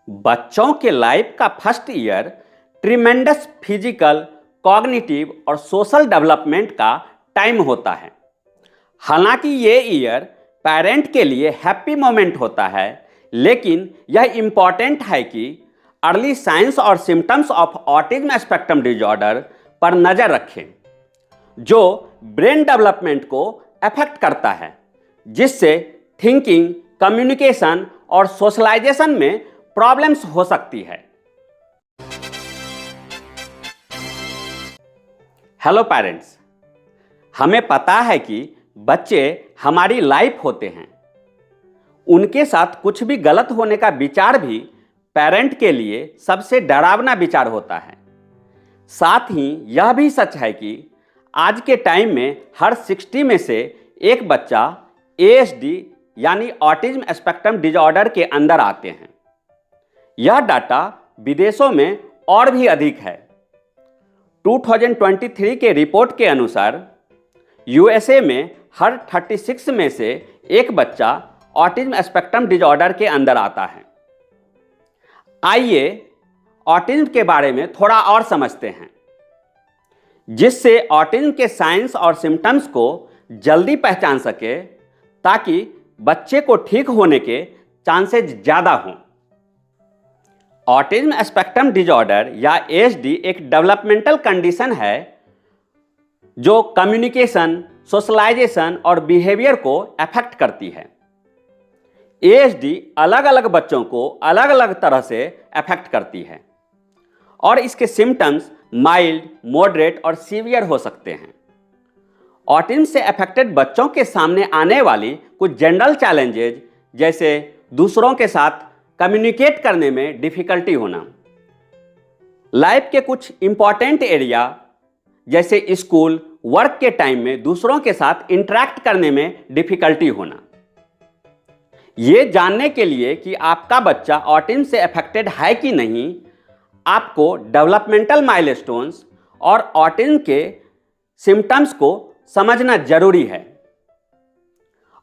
बच्चों के लाइफ का first year tremendous physical, cognitive और सोशल डेवलपमेंट का टाइम होता है। हालांकि ये ईयर पेरेंट के लिए हैप्पी मोमेंट होता है, लेकिन यह इम्पॉर्टेंट है कि अर्ली साइंस और symptoms of autism spectrum disorder पर नज़र रखें, जो ब्रेन डेवलपमेंट को अफेक्ट करता है, जिससे थिंकिंग, कम्युनिकेशन और सोशलाइजेशन में प्रॉब्लम्स हो सकती है। हेलो पेरेंट्स, हमें पता है कि बच्चे हमारी लाइफ होते हैं। उनके साथ कुछ भी गलत होने का विचार भी पेरेंट के लिए सबसे डरावना विचार होता है। साथ ही यह भी सच है कि आज के टाइम में हर 60 में से एक बच्चा ASD यानी ऑटिज्म स्पेक्ट्रम डिसऑर्डर के अंदर आते हैं। यह डाटा विदेशों में और भी अधिक है। 2023 के रिपोर्ट के अनुसार USA में हर 36 में से एक बच्चा ऑटिज्म स्पेक्ट्रम डिसऑर्डर के अंदर आता है। आइए ऑटिज्म के बारे में थोड़ा और समझते हैं, जिससे ऑटिज्म के साइंस और सिम्टम्स को जल्दी पहचान सके, ताकि बच्चे को ठीक होने के चांसेस ज़्यादा हों। ऑटिज्म स्पेक्ट्रम डिसऑर्डर या ASD एक डेवलपमेंटल कंडीशन है जो कम्युनिकेशन, सोशलाइजेशन और बिहेवियर को अफेक्ट करती है। ASD अलग अलग बच्चों को अलग अलग तरह से अफेक्ट करती है और इसके सिम्टम्स माइल्ड, मॉडरेट और सीवियर हो सकते हैं। ऑटिज्म से अफेक्टेड बच्चों के सामने आने वाली कुछ जनरल चैलेंजेज, जैसे दूसरों के साथ कम्युनिकेट करने में डिफिकल्टी होना, लाइफ के कुछ इंपॉर्टेंट एरिया जैसे स्कूल, वर्क के टाइम में दूसरों के साथ इंटरेक्ट करने में डिफिकल्टी होना। ये जानने के लिए कि आपका बच्चा ऑटिज्म से अफेक्टेड है कि नहीं, आपको डेवलपमेंटल माइलस्टोन्स और ऑटिज्म के सिम्टम्स को समझना जरूरी है,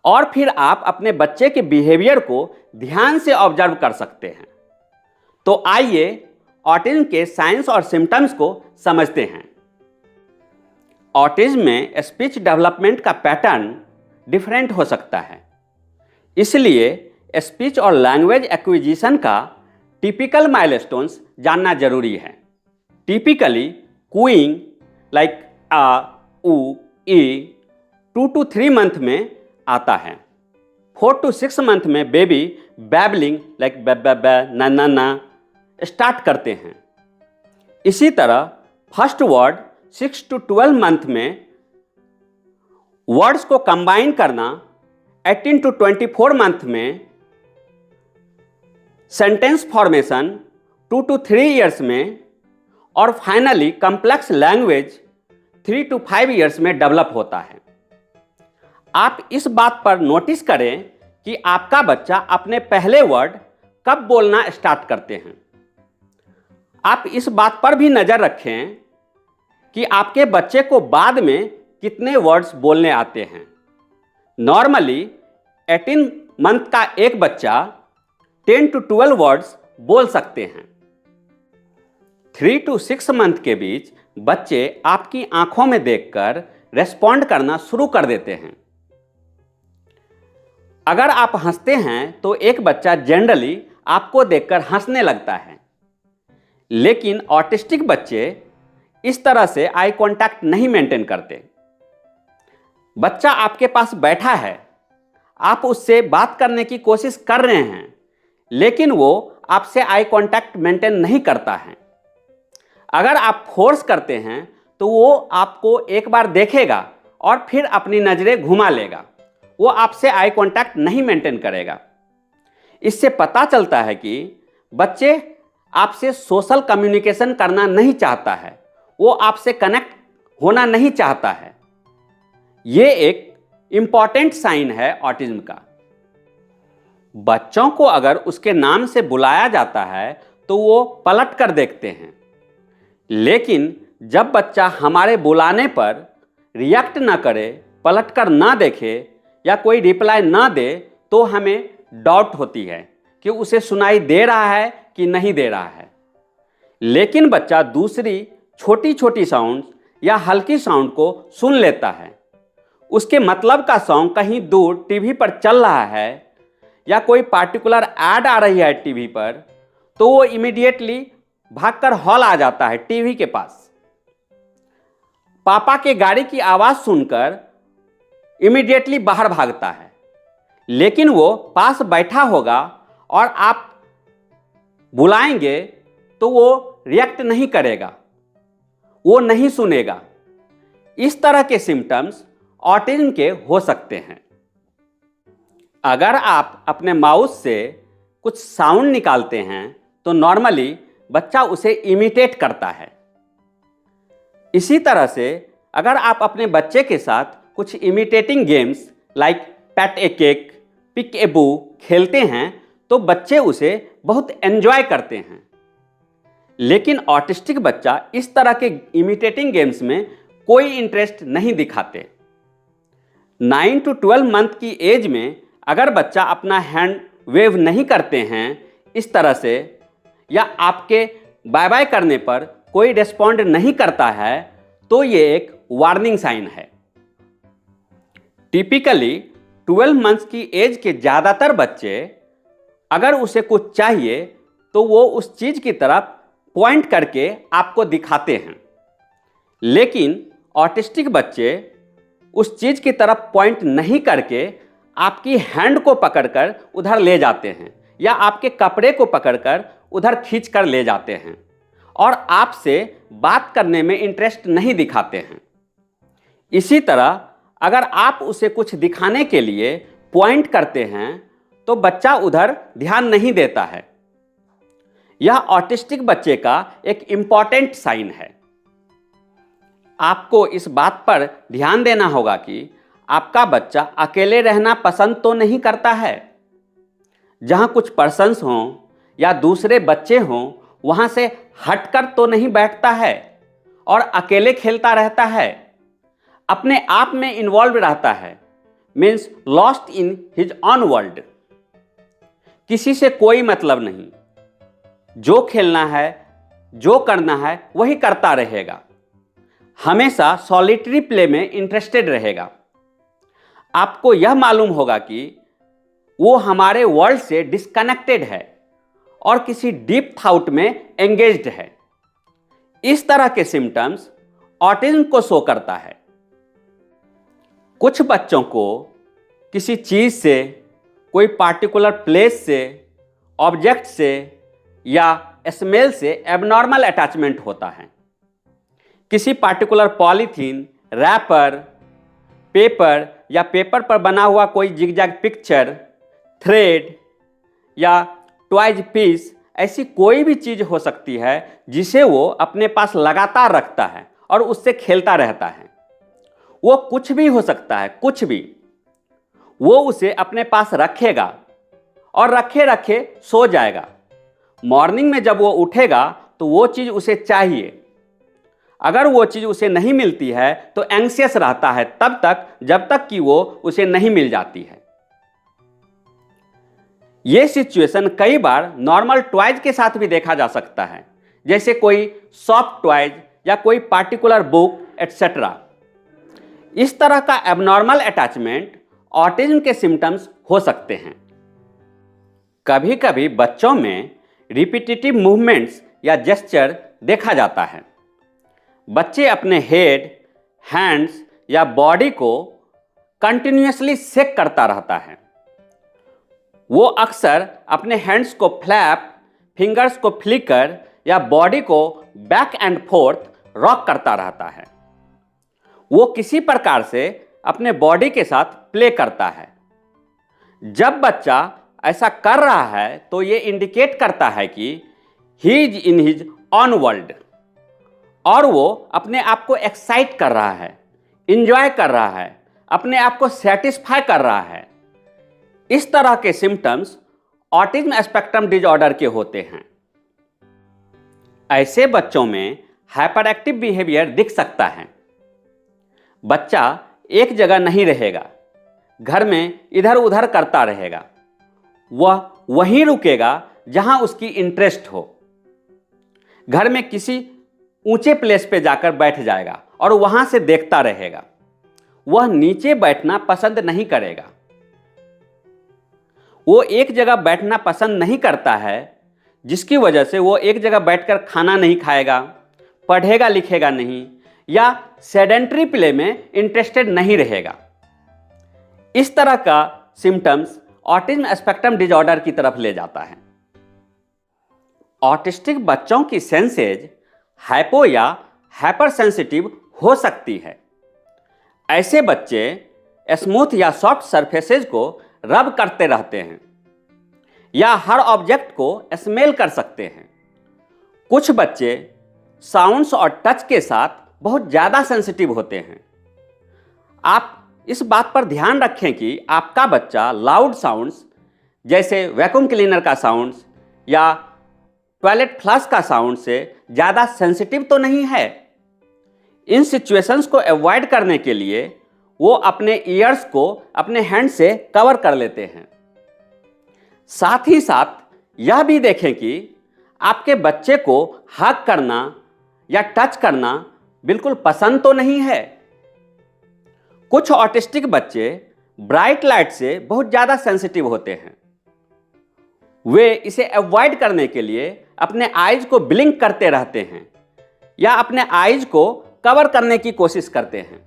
और फिर आप अपने बच्चे के बिहेवियर को ध्यान से ऑब्जर्व कर सकते हैं। तो आइए ऑटिज्म के साइंस और सिम्टम्स को समझते हैं। ऑटिज्म में स्पीच डेवलपमेंट का पैटर्न डिफरेंट हो सकता है, इसलिए स्पीच और लैंग्वेज एक्विजिशन का टिपिकल माइलस्टोन्स जानना जरूरी है। टिपिकली कूइंग लाइक आ, ऊ, ई 2 to 3 मंथ में आता है। 4 to 6 मंथ में बेबी बैबलिंग लाइक ब ना ना ना स्टार्ट करते हैं। इसी तरह फर्स्ट वर्ड 6 to 12 मंथ में, वर्ड्स को कंबाइन करना 18 to 24 मंथ में, सेंटेंस फॉर्मेशन 2 to 3 इयर्स में, और finally complex language 3 to 5 years में डेवलप होता है। आप इस बात पर नोटिस करें कि आपका बच्चा अपने पहले वर्ड कब बोलना स्टार्ट करते हैं। आप इस बात पर भी नज़र रखें कि आपके बच्चे को बाद में कितने वर्ड्स बोलने आते हैं। नॉर्मली 18 मंथ का एक बच्चा 10 to 12 वर्ड्स बोल सकते हैं। 3 to 6 मंथ के बीच बच्चे आपकी आंखों में देखकर रेस्पॉन्ड करना शुरू कर देते हैं। अगर आप हंसते हैं तो एक बच्चा जनरली आपको देखकर हंसने लगता है, लेकिन ऑटिस्टिक बच्चे इस तरह से आई कांटेक्ट नहीं मेंटेन करते। बच्चा आपके पास बैठा है, आप उससे बात करने की कोशिश कर रहे हैं, लेकिन वो आपसे आई कांटेक्ट मेंटेन नहीं करता है। अगर आप फोर्स करते हैं तो वो आपको एक बार देखेगा और फिर अपनी नज़रें घुमा लेगा। वो आपसे आई कांटेक्ट नहीं मेंटेन करेगा। इससे पता चलता है कि बच्चे आपसे सोशल कम्युनिकेशन करना नहीं चाहता है, वो आपसे कनेक्ट होना नहीं चाहता है। ये एक इम्पॉर्टेंट साइन है ऑटिज्म का। बच्चों को अगर उसके नाम से बुलाया जाता है तो वो पलट कर देखते हैं, लेकिन जब बच्चा हमारे बुलाने पर रिएक्ट ना करे, पलट कर ना देखे या कोई रिप्लाई ना दे, तो हमें डाउट होती है कि उसे सुनाई दे रहा है कि कि नहीं दे रहा है, लेकिन बच्चा दूसरी छोटी छोटी साउंड या हल्की साउंड को सुन लेता है। उसके मतलब का सॉन्ग कहीं दूर टीवी पर चल रहा है या कोई पार्टिकुलर ऐड आ रही है टीवी पर, तो वो इमीडिएटली भागकर हॉल आ जाता है टीवी के पास। पापा के गाड़ी की आवाज़ सुनकर इमीडिएटली बाहर भागता है, लेकिन वो पास बैठा होगा और आप बुलाएंगे तो वो रिएक्ट नहीं करेगा, वो नहीं सुनेगा। इस तरह के सिम्टम्स ऑटिज्म के हो सकते हैं। अगर आप अपने माउथ से कुछ साउंड निकालते हैं तो नॉर्मली बच्चा उसे इमिटेट करता है। इसी तरह से अगर आप अपने बच्चे के साथ कुछ imitating games like pat a cake, peek a boo खेलते हैं तो बच्चे उसे बहुत एंजॉय करते हैं। लेकिन ऑटिस्टिक बच्चा इस तरह के इमिटेटिंग गेम्स में कोई इंटरेस्ट नहीं दिखाते। 9 to 12 मंथ की एज में अगर बच्चा अपना हैंड वेव नहीं करते हैं इस तरह से, या आपके बाय बाय करने पर कोई रिस्पॉन्ड नहीं करता है, तो ये एक वार्निंग साइन है। टिपिकली 12 मंथ्स की एज के ज़्यादातर बच्चे अगर उसे कुछ चाहिए तो वो उस चीज़ की तरफ पॉइंट करके आपको दिखाते हैं, लेकिन ऑटिस्टिक बच्चे उस चीज़ की तरफ पॉइंट नहीं करके आपकी हैंड को पकड़कर उधर ले जाते हैं या आपके कपड़े को पकड़कर उधर खींच कर ले जाते हैं और आपसे बात करने में इंटरेस्ट नहीं दिखाते हैं। इसी तरह अगर आप उसे कुछ दिखाने के लिए पॉइंट करते हैं तो बच्चा उधर ध्यान नहीं देता है। यह ऑटिस्टिक बच्चे का एक इम्पॉर्टेंट साइन है। आपको इस बात पर ध्यान देना होगा कि आपका बच्चा अकेले रहना पसंद तो नहीं करता है। जहाँ कुछ पर्सन्स हों या दूसरे बच्चे हों वहाँ से हटकर तो नहीं बैठता है और अकेले खेलता रहता है, अपने आप में इन्वॉल्व रहता है, means lost in his on world. किसी से कोई मतलब नहीं, जो खेलना है जो करना है वही करता रहेगा, हमेशा सॉलिटरी प्ले में इंटरेस्टेड रहेगा। आपको यह मालूम होगा कि वो हमारे वर्ल्ड से डिस्कनेक्टेड है और किसी डीप थॉट में एंगेज्ड है। इस तरह के सिम्टम्स ऑटिज्म को शो करता है। कुछ बच्चों को किसी चीज़ से, कोई पार्टिकुलर प्लेस से, ऑब्जेक्ट से या स्मेल से एबनॉर्मल अटैचमेंट होता है। किसी पार्टिकुलर पॉलीथीन, रैपर, पेपर या पेपर पर बना हुआ कोई जिगजैग पिक्चर, थ्रेड या टॉयज पीस, ऐसी कोई भी चीज़ हो सकती है जिसे वो अपने पास लगातार रखता है और उससे खेलता रहता है। वो कुछ भी हो सकता है, कुछ भी। वो उसे अपने पास रखेगा और रखे रखे सो जाएगा। मॉर्निंग में जब वो उठेगा तो वो चीज़ उसे चाहिए। अगर वो चीज़ उसे नहीं मिलती है तो एंग्सियस रहता है तब तक जब तक कि वो उसे नहीं मिल जाती है। ये सिचुएशन कई बार नॉर्मल टॉयज के साथ भी देखा जा सकता है, जैसे कोई सॉफ्ट टॉयज या कोई पार्टिकुलर बुक एटसेट्रा। इस तरह का एबनॉर्मल अटैचमेंट ऑटिज्म के सिम्टम्स हो सकते हैं। कभी कभी बच्चों में रिपीटेटिव मूवमेंट्स या जेस्चर देखा जाता है। बच्चे अपने हेड, हैंड्स या बॉडी को कंटिन्यूअसली शेक करता रहता है। वो अक्सर अपने हैंड्स को फ्लैप, फिंगर्स को फ्लिकर या बॉडी को बैक एंड फोर्थ रॉक करता रहता है। वो किसी प्रकार से अपने बॉडी के साथ प्ले करता है। जब बच्चा ऐसा कर रहा है तो ये इंडिकेट करता है कि he is in his on world और वो अपने आप को एक्साइट कर रहा है, इंजॉय कर रहा है, अपने आप को सेटिस्फाई कर रहा है। इस तरह के सिम्टम्स ऑटिज्म स्पेक्ट्रम डिसऑर्डर के होते हैं। ऐसे बच्चों में हाइपर एक्टिव बिहेवियर दिख सकता है। बच्चा एक जगह नहीं रहेगा, घर में इधर उधर करता रहेगा। वह वहीं रुकेगा जहां उसकी इंटरेस्ट हो। घर में किसी ऊंचे प्लेस पे जाकर बैठ जाएगा और वहां से देखता रहेगा। वह नीचे बैठना पसंद नहीं करेगा। वो एक जगह बैठना पसंद नहीं करता है, जिसकी वजह से वो एक जगह बैठकर खाना नहीं खाएगा, पढ़ेगा लिखेगा नहीं, या सेडेंटरी प्ले में इंटरेस्टेड नहीं रहेगा। इस तरह का सिम्टम्स ऑटिज्म स्पेक्ट्रम डिसऑर्डर की तरफ ले जाता है। ऑटिस्टिक बच्चों की सेंसेज हाइपो या हाइपर सेंसिटिव हो सकती है। ऐसे बच्चे स्मूथ या सॉफ्ट सरफेसेज को रब करते रहते हैं या हर ऑब्जेक्ट को स्मेल कर सकते हैं। कुछ बच्चे साउंड्स और टच के साथ बहुत ज़्यादा सेंसिटिव होते हैं। आप इस बात पर ध्यान रखें कि आपका बच्चा लाउड साउंड्स जैसे वैक्यूम क्लीनर का साउंड्स या टॉयलेट फ्लश का साउंड से ज़्यादा सेंसिटिव तो नहीं है। इन सिचुएशंस को अवॉइड करने के लिए वो अपने ईयर्स को अपने हैंड से कवर कर लेते हैं। साथ ही साथ यह भी देखें कि आपके बच्चे को हग करना या टच करना बिल्कुल पसंद तो नहीं है। कुछ ऑटिस्टिक बच्चे ब्राइट लाइट से बहुत ज़्यादा सेंसिटिव होते हैं। वे इसे अवॉइड करने के लिए अपने आइज को ब्लिंक करते रहते हैं या अपने आइज को कवर करने की कोशिश करते हैं।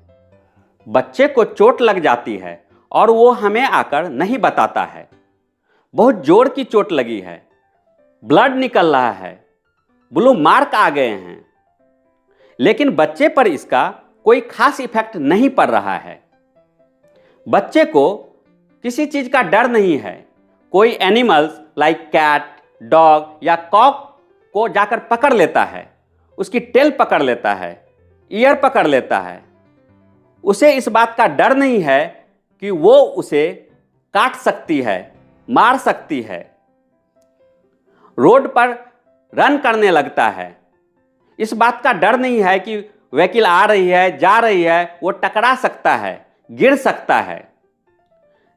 बच्चे को चोट लग जाती है और वो हमें आकर नहीं बताता है। बहुत जोर की चोट लगी है, ब्लड निकल रहा है, ब्लू मार्क आ गए हैं, लेकिन बच्चे पर इसका कोई खास इफेक्ट नहीं पड़ रहा है। बच्चे को किसी चीज का डर नहीं है। कोई एनिमल्स लाइक कैट, डॉग या कॉक को जाकर पकड़ लेता है, उसकी टेल पकड़ लेता है, ईयर पकड़ लेता है। उसे इस बात का डर नहीं है कि वो उसे काट सकती है, मार सकती है। रोड पर रन करने लगता है। इस बात का डर नहीं है कि व्हीकल आ रही है, जा रही है, वो टकरा सकता है, गिर सकता है।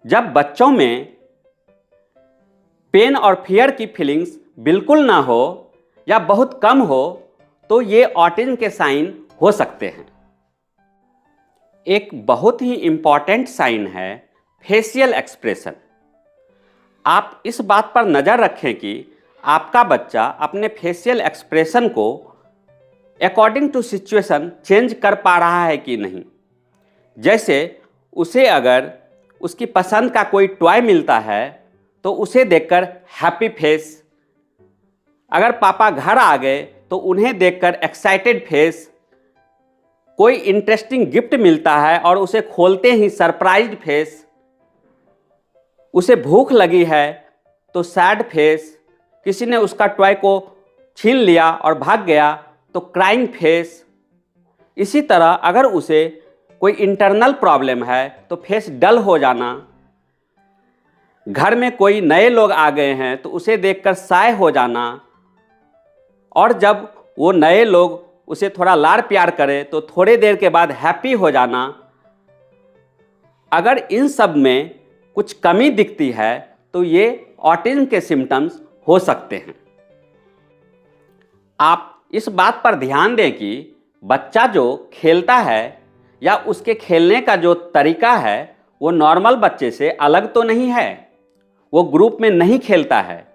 जब बच्चों में पेन और फियर की फीलिंग्स बिल्कुल ना हो या बहुत कम हो तो ये ऑटिज्म के साइन हो सकते हैं। एक बहुत ही इंपॉर्टेंट साइन है फेशियल एक्सप्रेशन। आप इस बात पर नज़र रखें कि आपका बच्चा अपने फेशियल एक्सप्रेशन को अकॉर्डिंग टू सिचुएशन चेंज कर पा रहा है कि नहीं। जैसे उसे अगर उसकी पसंद का कोई टॉय मिलता है तो उसे देखकर हैप्पी फेस, अगर पापा घर आ गए तो उन्हें देखकर एक्साइटेड फेस, कोई इंटरेस्टिंग गिफ्ट मिलता है और उसे खोलते ही सरप्राइज्ड फेस, उसे भूख लगी है तो सैड फेस, किसी ने उसका टॉय को छीन लिया और भाग गया तो क्राइंग फेस। इसी तरह अगर उसे कोई इंटरनल प्रॉब्लम है तो फेस डल हो जाना। घर में कोई नए लोग आ गए हैं तो उसे देखकर साय हो जाना, और जब वो नए लोग उसे थोड़ा लाड़ प्यार करे तो थोड़े देर के बाद हैप्पी हो जाना। अगर इन सब में कुछ कमी दिखती है तो ये ऑटिज्म के सिम्टम्स हो सकते हैं। आप इस बात पर ध्यान दें कि बच्चा जो खेलता है या उसके खेलने का जो तरीका है वो नॉर्मल बच्चे से अलग तो नहीं है। वो ग्रुप में नहीं खेलता है,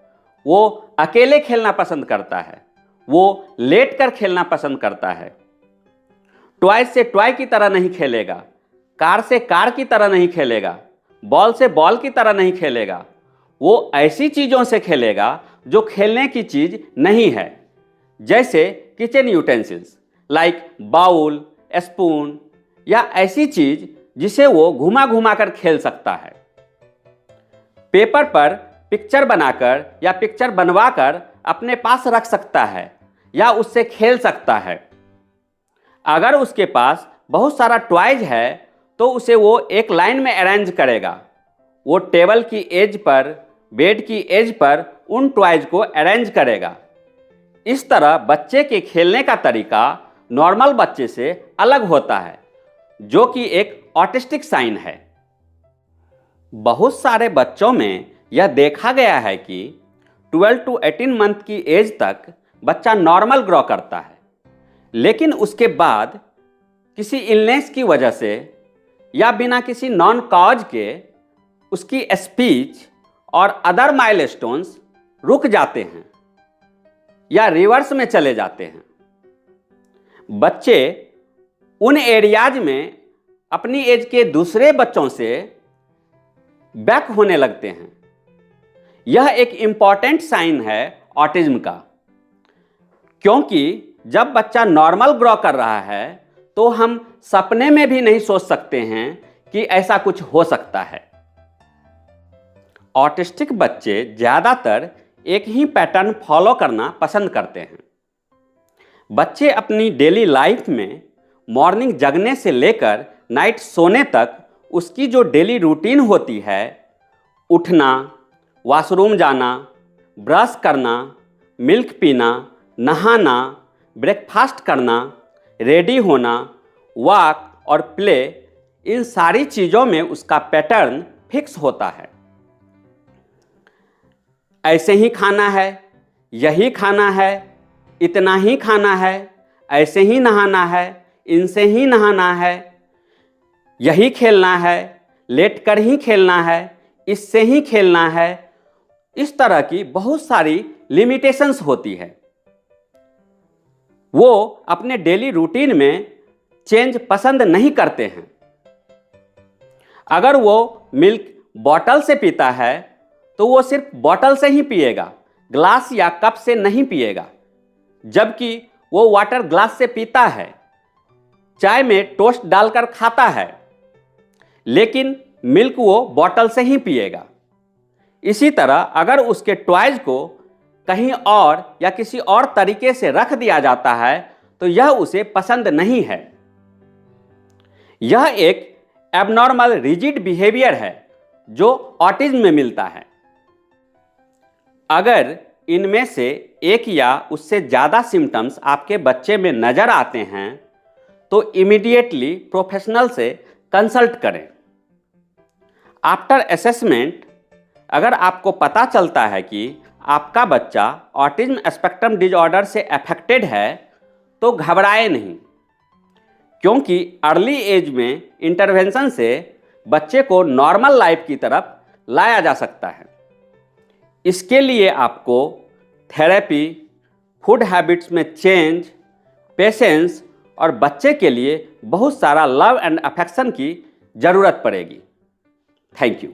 वो अकेले खेलना पसंद करता है, वो लेट कर खेलना पसंद करता है। टॉय से टॉय की तरह नहीं खेलेगा, कार से कार की तरह नहीं खेलेगा, बॉल से बॉल की तरह नहीं खेलेगा। वो ऐसी चीज़ों से खेलेगा जो खेलने की चीज़ नहीं है, जैसे kitchen utensils like bowl, spoon या ऐसी चीज़ जिसे वो घुमा घुमा कर खेल सकता है। पेपर पर पिक्चर बनाकर या पिक्चर बनवाकर अपने पास रख सकता है या उससे खेल सकता है। अगर उसके पास बहुत सारा टॉयज है तो उसे वो एक लाइन में अरेंज करेगा। वो टेबल की एज पर, बेड की एज पर उन टॉयज को अरेंज करेगा। इस तरह बच्चे के खेलने का तरीका नॉर्मल बच्चे से अलग होता है, जो कि एक ऑटिस्टिक साइन है। बहुत सारे बच्चों में यह देखा गया है कि 12 to 18 मंथ की एज तक बच्चा नॉर्मल ग्रो करता है, लेकिन उसके बाद किसी इलनेस की वजह से या बिना किसी नॉन कॉज के उसकी स्पीच और अदर माइलस्टोन्स रुक जाते हैं या रिवर्स में चले जाते हैं। बच्चे उन एरियाज में अपनी एज के दूसरे बच्चों से बैक होने लगते हैं। यह एक इम्पॉर्टेंट साइन है ऑटिज्म का, क्योंकि जब बच्चा नॉर्मल ग्रो कर रहा है तो हम सपने में भी नहीं सोच सकते हैं कि ऐसा कुछ हो सकता है। ऑटिस्टिक बच्चे ज़्यादातर एक ही पैटर्न फॉलो करना पसंद करते हैं। बच्चे अपनी डेली लाइफ में मॉर्निंग जगने से लेकर नाइट सोने तक उसकी जो डेली रूटीन होती है, उठना, वॉशरूम जाना, ब्रश करना, मिल्क पीना, नहाना, ब्रेकफास्ट करना, रेडी होना, वॉक और प्ले, इन सारी चीज़ों में उसका पैटर्न फिक्स होता है। ऐसे ही खाना है, यही खाना है, इतना ही खाना है, ऐसे ही नहाना है, इनसे ही नहाना है, यही खेलना है, लेट कर ही खेलना है, इससे ही खेलना है। इस तरह की बहुत सारी लिमिटेशंस होती है। वो अपने डेली रूटीन में चेंज पसंद नहीं करते हैं। अगर वो मिल्क बॉटल से पीता है तो वो सिर्फ बॉटल से ही पिएगा, ग्लास या कप से नहीं पिएगा। जबकि वो वाटर ग्लास से पीता है, चाय में टोस्ट डालकर खाता है, लेकिन मिल्क वो बॉटल से ही पिएगा। इसी तरह अगर उसके टॉयज को कहीं और या किसी और तरीके से रख दिया जाता है तो यह उसे पसंद नहीं है। यह एक एबनॉर्मल रिजिड बिहेवियर है जो ऑटिज्म में मिलता है। अगर इनमें से एक या उससे ज़्यादा सिम्टम्स आपके बच्चे में नज़र आते हैं तो इमीडिएटली प्रोफेशनल से कंसल्ट करें। आफ्टर असेसमेंट अगर आपको पता चलता है कि आपका बच्चा ऑटिज्म स्पेक्ट्रम डिसऑर्डर से अफेक्टेड है तो घबराए नहीं, क्योंकि अर्ली एज में इंटरवेंशन से बच्चे को नॉर्मल लाइफ की तरफ लाया जा सकता है। इसके लिए आपको थेरेपी, फूड हैबिट्स में चेंज, पेशेंस और बच्चे के लिए बहुत सारा लव एंड अफेक्शन की ज़रूरत पड़ेगी। Thank you.